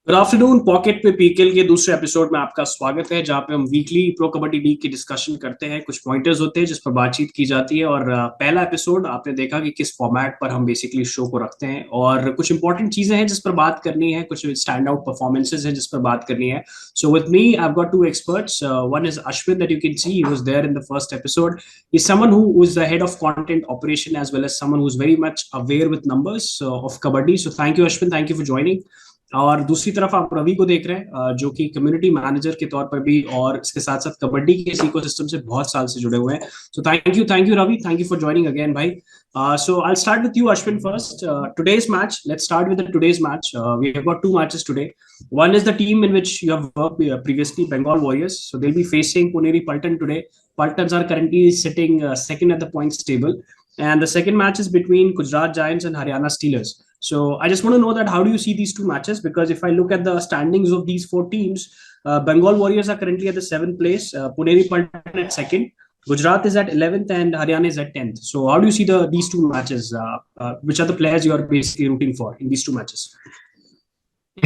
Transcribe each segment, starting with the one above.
Good afternoon. Pocket पे PKL के दूसरे एपिसोड में आपका स्वागत है, जहां पे हम वीकली प्रो कबड्डी लीग की डिस्कशन करते हैं। कुछ पॉइंटर्स होते हैं जिस पर बातचीत की जाती है। और पहला एपिसोड आपने देखा कि किस फॉर्मेट पर हम बेसिकली शो को रखते हैं, और कुछ इंपॉर्टेंट चीजें हैं जिस पर बात करनी है, कुछ स्टैंड आउट परफॉर्मेंसेज हैं जिस पर बात करनी है। So with me I have got two experts. One is Ashwin, that you can see, he was there in the first episode. He's someone who is the head of content operation as well as someone who's very much aware with numbers of kabaddi. So thank you Ashwin, thank you for joining. और दूसरी तरफ आप रवि को देख रहे हैं, जो कि कम्युनिटी मैनेजर के तौर पर भी और इसके साथ साथ कबड्डी के इस इकोसिस्टम से बहुत साल से जुड़े हुए हैं. So thank you Ravi, thank you for joining again भाई. So I'll start with you Ashwin first. Today's match, let's start with today's match. We have got two matches today. One is the team in which you have worked previously, Bengal Warriors. So they'll be facing Puneri Paltan today. Paltans are currently sitting second at the points table. And the second match is between Gujarat Giants and Haryana Steelers. So I just want to know that how do you see these two matches? Because if I look at the standings of these four teams, Bengal Warriors are currently at the 7th place, Puneri Paltan at 2nd, Gujarat is at 11th, and Haryana is at 10th. So how do you see these two matches? Which are the players you are basically rooting for in these two matches?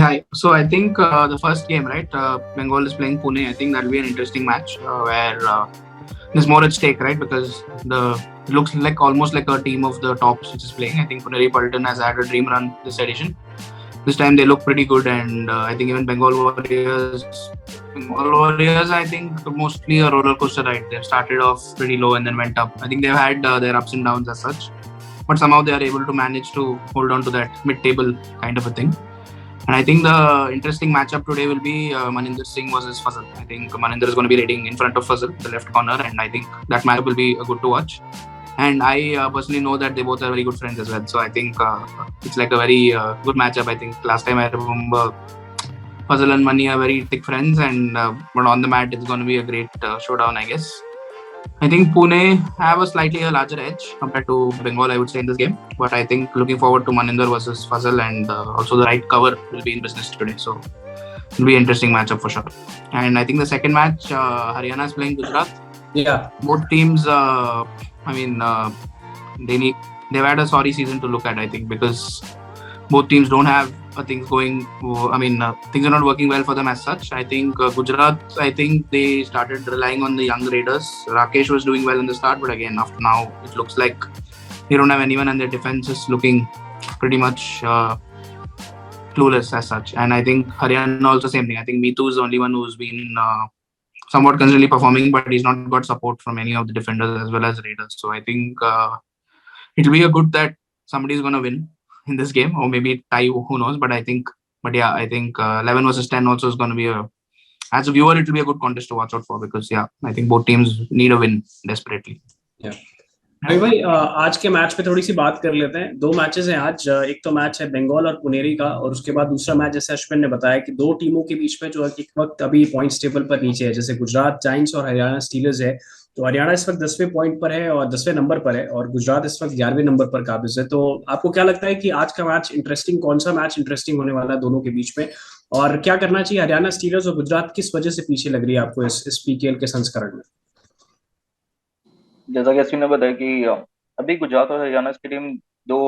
Hi. So I think the first game, right? Bengal is playing Pune. I think that'll be an interesting match where there's more at stake, right? Because it looks like almost like a team of the tops which is playing. I think Puneri Paltan has had a dream run this edition. This time they look pretty good, and I think even Bengal Warriors, I think mostly a roller coaster ride. They've started off pretty low and then went up. I think they've had their ups and downs as such, but somehow they are able to manage to hold on to that mid-table kind of a thing. And I think the interesting matchup today will be Maninder Singh versus Fazal. I think Maninder is going to be raiding in front of Fazal, the left corner, and I think that matchup will be good to watch. And I personally know that they both are very good friends as well. So I think it's like a very good matchup. I think last time I remember Fazal and Mani are very thick friends, and but on the mat it's going to be a great showdown, I guess. I think Pune have a slightly larger edge compared to Bengal, I would say, in this game. But I think looking forward to Maninder versus Fazal, and also the right cover will be in business today. So it'll be an interesting matchup for sure. And I think the second match, Haryana is playing Gujarat. Yeah. Both teams, they've had a sorry season to look at, I think, because both teams don't have things going. Things are not working well for them as such. I think Gujarat, I think they started relying on the young raiders. Rakesh was doing well in the start, but again, after now, it looks like they don't have anyone, and their defense is looking pretty much clueless as such. And I think Haryana also same thing. I think Meetu is the only one who's been somewhat consistently performing, but he's not got support from any of the defenders as well as raiders. So I think it'll be a good that somebody's going to win in this game, or maybe tie, who knows. But I think 11 versus 10 also is going to be as a viewer, it will be a good contest to watch out for, because I think both teams need a win desperately. Yeah. भाई आज के match पे थोड़ी सी बात कर लेते हैं. दो मैचेस हैं आज. एक तो मैच है बंगाल और पुनेरी का, और उसके बाद दूसरा मैच, जैसे अश्विन ने बताया, कि दो टीमों के बीच में जो एक वक्त अभी पॉइंट्स टेबल पर नीचे है, जैसे गुजरात जायंट्स और हरियाणा स्टीलर्स है. तो हरियाणा इस वक्त 10वें पॉइंट पर है और 10वें नंबर पर है, और गुजरात इस वक्त 11वें नंबर पर काबिज है. तो आपको क्या लगता है कि आज का मैच इंटरेस्टिंग, कौन सा मैच इंटरेस्टिंग होने वाला है दोनों के बीच में, और क्या करना चाहिए? हरियाणा स्टीलर्स और गुजरात किस वजह से पीछे लग रही है आपको इस पीकेएल के संस्करण में? जैसा कि अश्विन ने बताया कि अभी गुजरात और हरियाणा की टीम दो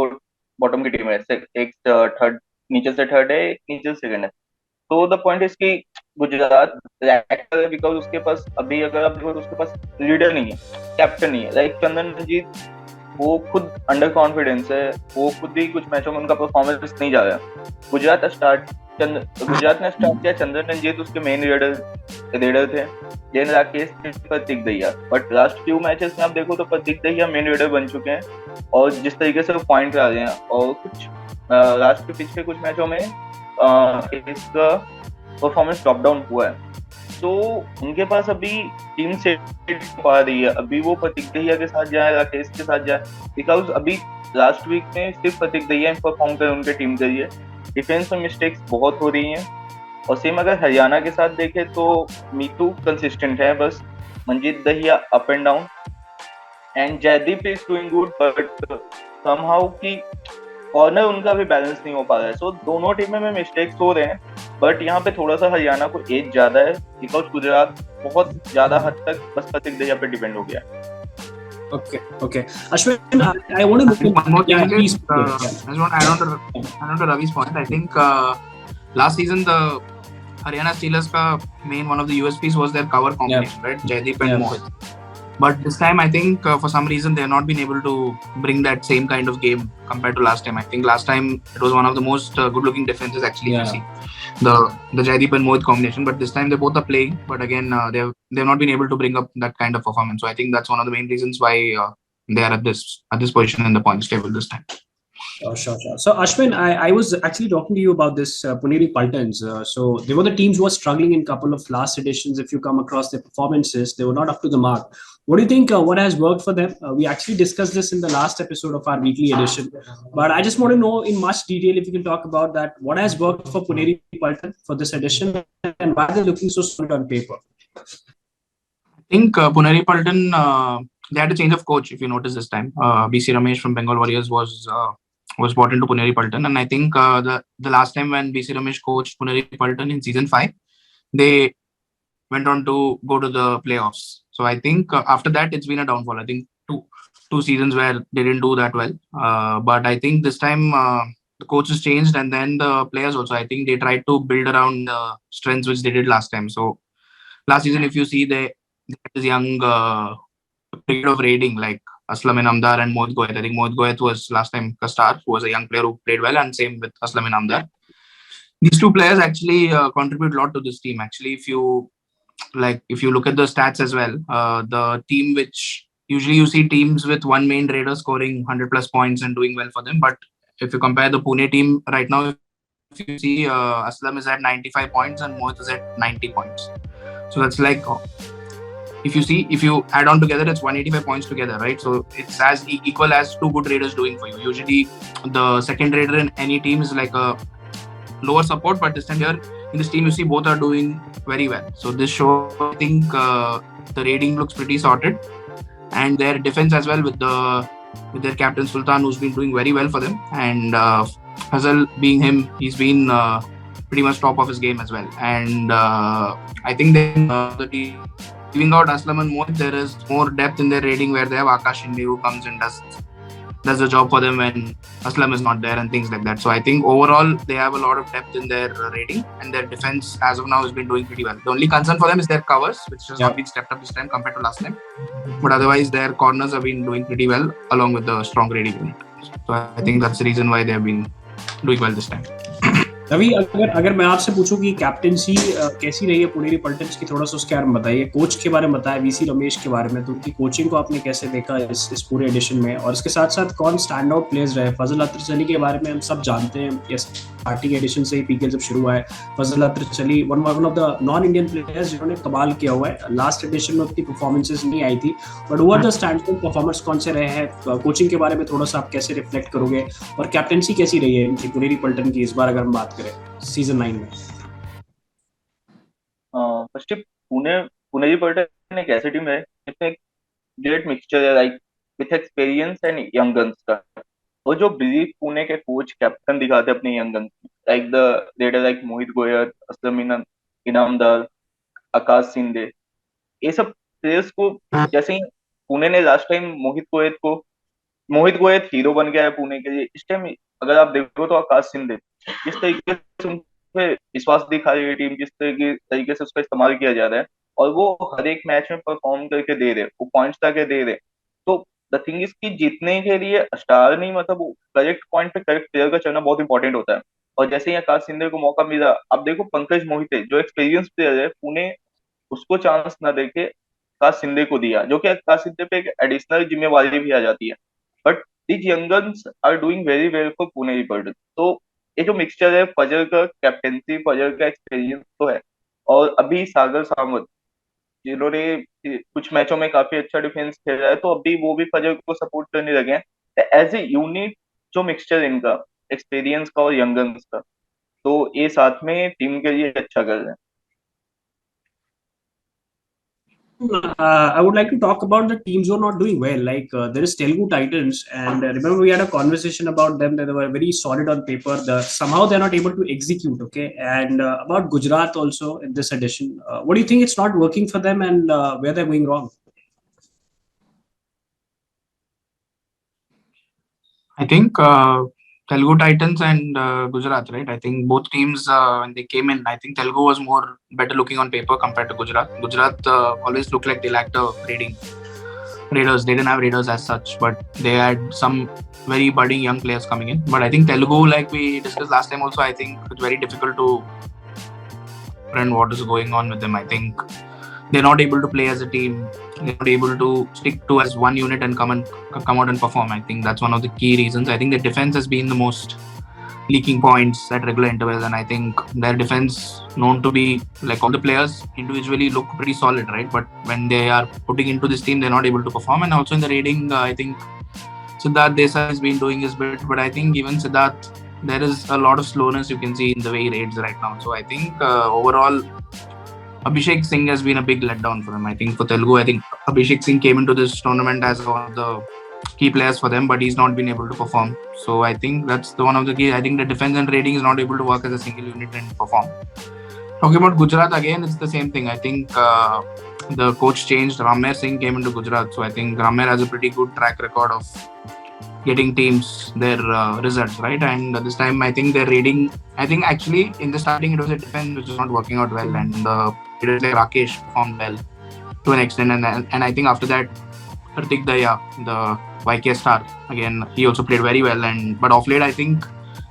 बॉटम की टीम है. एक थर्ड, नीचे से थर्ड है, एक नीचे से सेकंड है. तो द पॉइंट इज कि गुजरात रिएक्टर है बिकॉज उसके पास अभी, अगर आप देखो तो उसके पास लीडर नहीं है, कैप्टन नहीं है. लाइक चंदन रंजीत, वो खुद अंडर कॉन्फिडेंस है, वो खुद ही कुछ मैचों में उनका परफॉर्मेंस नहीं जा रहा है. गुजरात ने स्टार्ट किया, चंदन रंजीत उसके मेन रीडर थे, Jain Rakesh, Prateek Dahiya. But last few matches में आप देखो तो प्रतीक दहिया मेन रीडर बन चुके हैं, और जिस तरीके से वो पॉइंट ला रहे हैं, और कुछ लास्ट के पिछले कुछ मैचों में इसका परफॉर्मेंस ड्रॉप डाउन हुआ है. तो उनके पास अभी टीम से पा रही है. अभी वो प्रतीक दहिया के साथ जाए, राकेश के साथ जाए, बिकॉज अभी लास्ट वीक में सिर्फ प्रतीक दहिया परफॉर्म कर उनके टीम के लिए. डिफेंस में मिस्टेक्स बहुत हो रही हैं. और सेम अगर हरियाणा के साथ देखें तो मीतू कंसिस्टेंट है, बस Manjeet Dahiya up and down, and Jaideep is doing good, but somehow की कॉर्नर उनका भी बैलेंस नहीं हो पा रहा है. सो दोनों टीमों में मिस्टेक्स हो रहे हैं, बट यहाँ पे थोड़ा सा हरियाणा को एज ज्यादा है, बिकॉज गुजरात बहुत ज्यादा हद तक बस प्रतीक दहिया पे डिपेंड हो गया. Okay. Ashwin, I want to one more thing. I just want to add on to Ravi's point. I think last season the Haryana Steelers ka main one of the USPs was their cover combination, right? Jaideep and Mohit. But this time, I think for some reason they have not been able to bring that same kind of game compared to last time. I think last time it was one of the most good-looking defenses actually. If you see the Jaideep and Mohit combination, but this time they both are playing. But again, they've not been able to bring up that kind of performance. So I think that's one of the main reasons why they are at this position in the points table this time. Sure. So, Ashwin, I was actually talking to you about this Puneri Paltans. So, they were the teams who were struggling in a couple of last editions. If you come across their performances, they were not up to the mark. What do you think? What has worked for them? We actually discussed this in the last episode of our weekly edition. But I just want to know in much detail if you can talk about that. What has worked for Puneri Paltan for this edition and why they're looking so solid on paper? I think Puneri Paltan, they had a change of coach, if you notice this time. BC Ramesh from Bengal Warriors was brought into Puneri Paltan. And I think the last time when BC Ramesh coached Puneri Paltan in season 5, they went on to go to the playoffs. So I think after that, it's been a downfall. I think two seasons where they didn't do that well. But I think this time the coaches changed and then the players also. I think they tried to build around the strengths which they did last time. So last season, if you see, they had this young period of raiding like Aslam Inamdar and Mohit Goyat. I think Mohit Goyat was last time a star, who was a young player who played well, and same with Aslam Inamdar. These two players actually contribute a lot to this team. Actually, if you look at the stats as well, the team which usually you see teams with one main raider scoring 100 plus points and doing well for them. But if you compare the Pune team right now, if you see Aslam is at 95 points and Mohit is at 90 points. So that's like, if you add on together, it's 185 points together, right? So it's as equal as two good raiders doing for you. Usually the second raider in any team is like a lower support, but this time here in this team, you see both are doing very well. So this show, I think the rating looks pretty sorted, and their defense as well with their captain Sultan, who's been doing very well for them, and Fazal being him, he's been pretty much top of his game as well. And I think the team, leaving out Aslam and Mohit, there is more depth in their rating where they have Akash Shinde who comes and does the job for them when Aslam is not there and things like that. So I think overall they have a lot of depth in their rating, and their defense as of now has been doing pretty well. The only concern for them is their covers, which has not been stepped up this time compared to last time. But otherwise their corners have been doing pretty well along with the strong rating unit. So I think that's the reason why they have been doing well this time. Ravi, अगर मैं आपसे पूछूं कि captaincy कैसी रही है पुनेरी पल्टन्स की, थोड़ा सा उसके बारे में बताइए। कोच के बारे में बताया, वीसी रमेश के बारे में, तो उनकी कोचिंग को आपने कैसे देखा इस पूरे एडिशन में, और इसके साथ साथ कौन स्टैंड आउट प्लेयर्स रहे। फजल अत्रचली के बारे में हम सब जानते हैं, स्टार्टिंग एडिशन से ही पीकेएल जब शुरू हुआ है, Fazel Atrachali one of the non Indian players जिन्होंने कमाल किया हुआ है। लास्ट एडिशन में उतनी परफॉर्मेंसेस नहीं आई थी, बट वो द स्टैंड आउट परफॉर्मेंस कौन से रहे हैं। कोचिंग के बारे में थोड़ा सा आप कैसे रिफ्लेक्ट करोगे, और कैप्टेंसी कैसी रही है इनकी पुनेरी पल्टन की इस बार अगर हम बात करें सीजन 9 में। फर्स्ट पुनेरी पल्टन एक ऐसी टीम है जिसमें ग्रेट मिक्सचर है, like with experience and young guns का। वो जो बिलीव पुणे के कोच कैप्टन दिखाते हैं अपने young guns, like the raider like Mohit Goyal, Aslam Inamdar, Akash Shinde, ये सब प्लेयर्स को, जैसे ही पुणे ने last time Mohit Goyat hero बन गया है पुणे के लिए, इस टाइम अगर आप देखो तो आकाश शिंदे जिस तरीके से उन पे विश्वास दिखा रही है टीम, जिस तरीके से उसका इस्तेमाल किया जा रहा है, और वो हर एक मैच में परफॉर्म करके दे रहे, वो पॉइंट्स लाके दे रहे। तो द थिंग इज कि जीतने के लिए स्टार नहीं, मतलब वो करेक्ट पॉइंट पे करेक्ट प्लेयर का चलना बहुत इंपॉर्टेंट होता है। और जैसे ही आकाश शिंदे को मौका मिला, अब देखो पंकज मोहिते जो एक्सपीरियंस प्लेयर है, पुणे उसको चांस ना देके आकाश शिंदे को दिया, जो कि आकाश शिंदे पे एक एडिशनल जिम्मेवारी भी आ जाती है। But these young guns are doing very well for Pune Paltan. तो ये जो मिक्सचर है, फजल का कैप्टेंसी, फजल का एक्सपीरियंस तो है, और अभी सागर सावंत जिन्होंने कुछ मैचों में काफी अच्छा डिफेंस खेला है, तो अभी वो भी फजल को सपोर्ट करने लगे हैं। एज ए यूनिट जो मिक्सचर इनका एक्सपीरियंस का और यंगन्स का, तो ये साथ में टीम के लिए अच्छा कर रहे हैं। I would like to talk about the teams who are not doing well. Like there is Telugu Titans, and remember we had a conversation about them that they were very solid on paper. Somehow they're not able to execute. Okay, and about Gujarat also in this edition. What do you think it's not working for them, and where they're going wrong? I think Telugu Titans and Gujarat, right? I think both teams, when they came in, I think Telugu was more better looking on paper compared to Gujarat. Gujarat always looked like they lacked a Raiders. They didn't have Raiders as such, but they had some very budding young players coming in. But I think Telugu, like we discussed last time also, I think it's very difficult to understand what is going on with them. I think they're not able to play as a team. They're not able to stick to as one unit and come out and perform. I think that's one of the key reasons. I think their defense has been the most leaking points at regular intervals, and I think their defense, known to be like all the players individually look pretty solid, right? But when they are putting into this team, they're not able to perform. And also in the raiding, I think Siddharth Desai has been doing his bit, but I think even Siddharth, there is a lot of slowness you can see in the way he raids right now. So I think overall, Abhishek Singh has been a big letdown for him. I think for Telugu, I think Abhishek Singh came into this tournament as one of the key players for them, but he's not been able to perform. So I think that's one of the key. I think the defense and raiding is not able to work as a single unit and perform. Talking about Gujarat again, it's the same thing. I think the coach changed. Ramir Singh came into Gujarat, so I think Ramir has a pretty good track record of getting teams their results, right? And this time, I think they're raiding. I think actually in the starting it was a defense which was not working out well, and it was like Rakesh performed well to an extent, and I think after that, Hardik Daya, the YK star, again he also played very well. And but off late, I think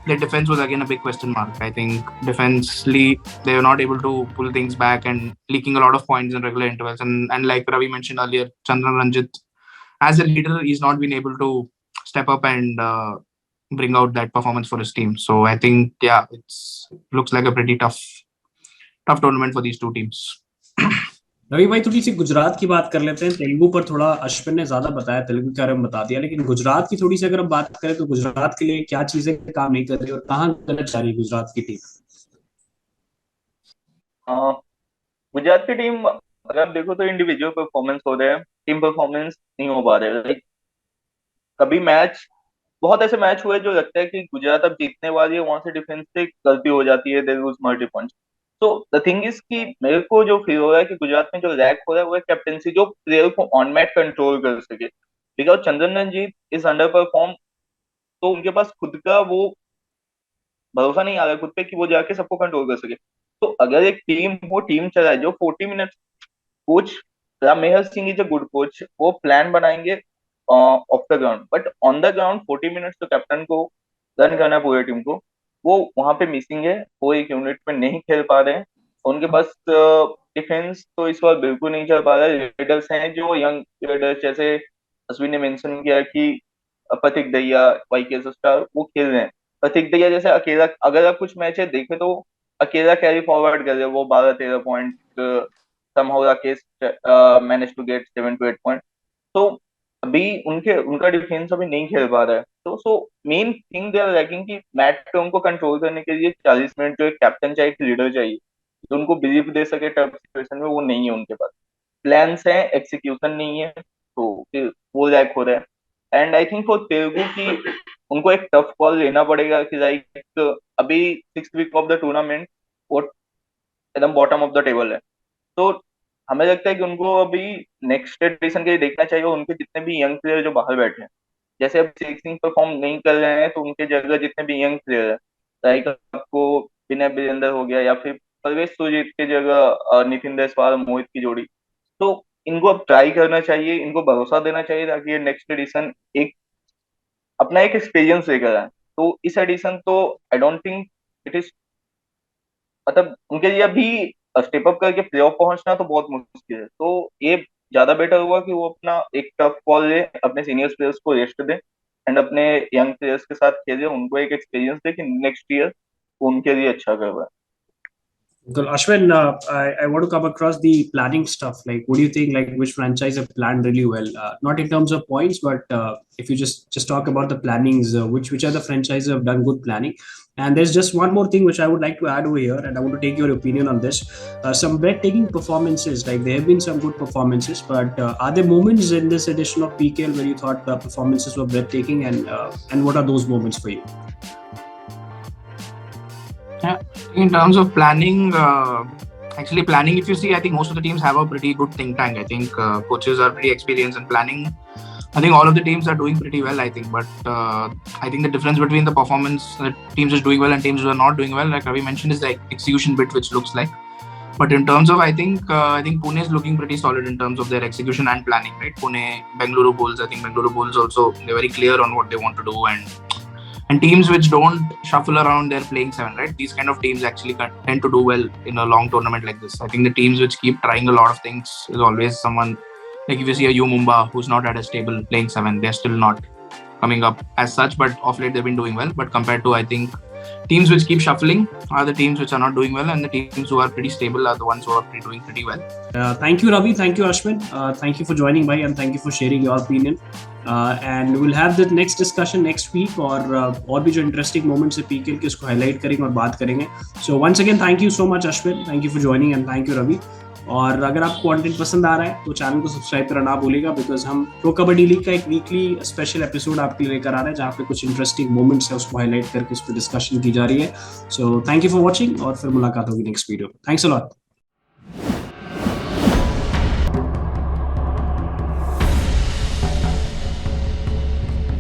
their defense was again a big question mark. I think defensively they were not able to pull things back and leaking a lot of points in regular intervals. And like Ravi mentioned earlier, Chandran Ranjit, as a leader, he's not been able to step up and bring out that performance for his team. So I think, yeah, looks like a pretty tough tournament for these two teams. Ravi भाई थोड़ी सी गुजरात की बात कर लेते हैं. तेलुगु पर थोड़ा अश्विन ने ज्यादा बताया, तेलुगु के बारे में बता दिया, लेकिन गुजरात की थोड़ी सी अगर हम बात करें तो गुजरात के लिए क्या चीजें काम नहीं कर रही और कहाँ गलत जा रही है गुजरात की टीम? गुजरात की टीम अगर आप देखो तो इंडिविजुअल परफॉर्मेंस हो रहे हैं, टीम परफॉर्मेंस नहीं हो पा रहे. लाइक कभी मैच, बहुत ऐसे मैच हुए जो लगता है कि गुजरात अब जीतने वाली है, वहां से डिफेंस से गलती हो जाती है, देयर वाज मल्टी पॉइंट्स. तो द थिंग इज कि मेरे को जो फील हो रहा है कि गुजरात में जो लैक हो रहा है वो है कैप्टेंसी, जो प्लेयर को ऑन मैट कंट्रोल कर सके. Because Chandan Ranjeet is under perform, तो उनके पास खुद का वो भरोसा नहीं आ रहा है खुद पे कि वो जाके सबको कंट्रोल कर सके. तो अगर एक टीम वो टीम चलाए जो 40 मिनट, coach Ram Mehar Singh is a good coach, वो प्लान बनाएंगे off the ground, but on the ground 40 minutes तो कैप्टन को रन करना है पूरी टीम को. वो वहां पे मिसिंग है, वो एक यूनिट में नहीं खेल पा रहे हैं. उनके पास डिफेंस तो इस बार बिल्कुल नहीं चल पा रहा है. लीडर्स हैं जो यंग लीडर्स, जैसे अश्विन ने मेंशन किया कि प्रतीक दहिया, वाईके स्टार, वो खेल रहे हैं. प्रतीक दहिया जैसे अकेला, अगर आप कुछ मैच देखें तो अकेला कैरी फॉरवर्ड कर रहे हैं, वो 12-13 point, somehow Rakesh managed to get 7 to 8 point. तो अभी उनका डिफेंस अभी नहीं खेल पा रहा है. तो so main thing they are lacking कि मैच पे उनको कंट्रोल करने के लिए 40 मिनट जो एक कैप्टन चाहिए, एक लीडर चाहिए जो उनको बिलीव दे सके टफ सिचुएशन में, वो नहीं है उनके पास. प्लान्स हैं, एक्सिक्यूशन नहीं है, तो फिर वो लैक हो रहा है. And I think for Telugu की उनको एक टफ कॉल लेना पड़ेगा कि लाइक अभी 6th week of the tournament वो एकदम बॉटम ऑफ द टेबल है. तो हमें लगता है कि उनको अभी नेक्स्ट एडिशन के लिए देखना चाहिए. उनके जितने भी यंग प्लेयर जो बाहर बैठे हैं, जैसे अब सिंह परफॉर्म नहीं कर रहे हैं, तो उनके जगह जितने भी यंग प्लेयर है, लाइक आपको विनय बिरेंद्र हो गया, या फिर परवेश सुजीत की जगह नितिन देसवाल, मोहित की जोड़ी, तो इनको अब ट्राई करना चाहिए, इनको भरोसा देना चाहिए, ताकि ये नेक्स्ट एडिशन एक अपना एक एक्सपीरियंस लेकर आए. तो इस एडिशन तो I don't think it is, मतलब उनके लिए अभी स्टेप अप करके प्ले ऑफ पहुंचना तो बहुत मुश्किल है. तो ये ज्यादा बेटर हुआ कि वो अपना एक टफ कॉल ले, अपने सीनियर प्लेयर्स को रेस्ट दे एंड अपने यंग प्लेयर्स के साथ खेले, उनको एक एक्सपीरियंस दे कि नेक्स्ट ईयर उनके लिए अच्छा कर रहा है. Well, Ashwin, I want to come across the planning stuff. Like, what do you think? Like, which franchise have planned really well? Not in terms of points, but if you just talk about the plannings, which are the franchises have done good planning? And there's just one more thing which I would like to add over here, and I want to take your opinion on this. Some breathtaking performances. Like, there have been some good performances, but are there moments in this edition of PKL where you thought the performances were breathtaking, and what are those moments for you? Yeah, in terms of planning, actually planning, if you see, I think most of the teams have a pretty good think tank. I think coaches are pretty experienced in planning I think all of the teams are doing pretty well, I think. But I think the difference between the performance that teams is doing well and teams who are not doing well, like Ravi mentioned, is the execution bit, which looks like. But in terms of, I think Pune is looking pretty solid in terms of their execution and planning, right? Pune, Bengaluru Bulls. I think Bengaluru Bulls also, they're very clear on what they want to do, and teams which don't shuffle around their playing 7, right? These kind of teams actually tend to do well in a long tournament like this. I think the teams which keep trying a lot of things is always someone like, if you see a U Mumba who's not at a stable playing 7, they're still not coming up as such, but of late they've been doing well. But compared to, I think, teams which keep shuffling are the teams which are not doing well, and the teams who are pretty stable are the ones who are doing pretty well. Thank you, Ravi. Thank you, Ashwin. Thank you for joining, bhai, and thank you for sharing your opinion. And we'll have the next discussion next week, और भी जो interesting moments है PKL के उसको highlight करेंगे और बात करेंगे. So once again, thank you so much, Ashwin. Thank you for joining and thank you, Ravi. और अगर आपको कंटेंट पसंद आ रहा है तो चैनल को सब्सक्राइब करना ना भूलिएगा, बिकॉज हम प्रो कबड्डी लीग का एक वीकली स्पेशल एपिसोड आपके लिए लेकर आ रहे हैं जहाँ पे कुछ इंटरेस्टिंग मोमेंट्स है उसको हाईलाइट करके उस पर डिस्कशन की जा रही है. सो थैंक यू फॉर वॉचिंग और फिर मुलाकात होगी next video. Thanks a lot.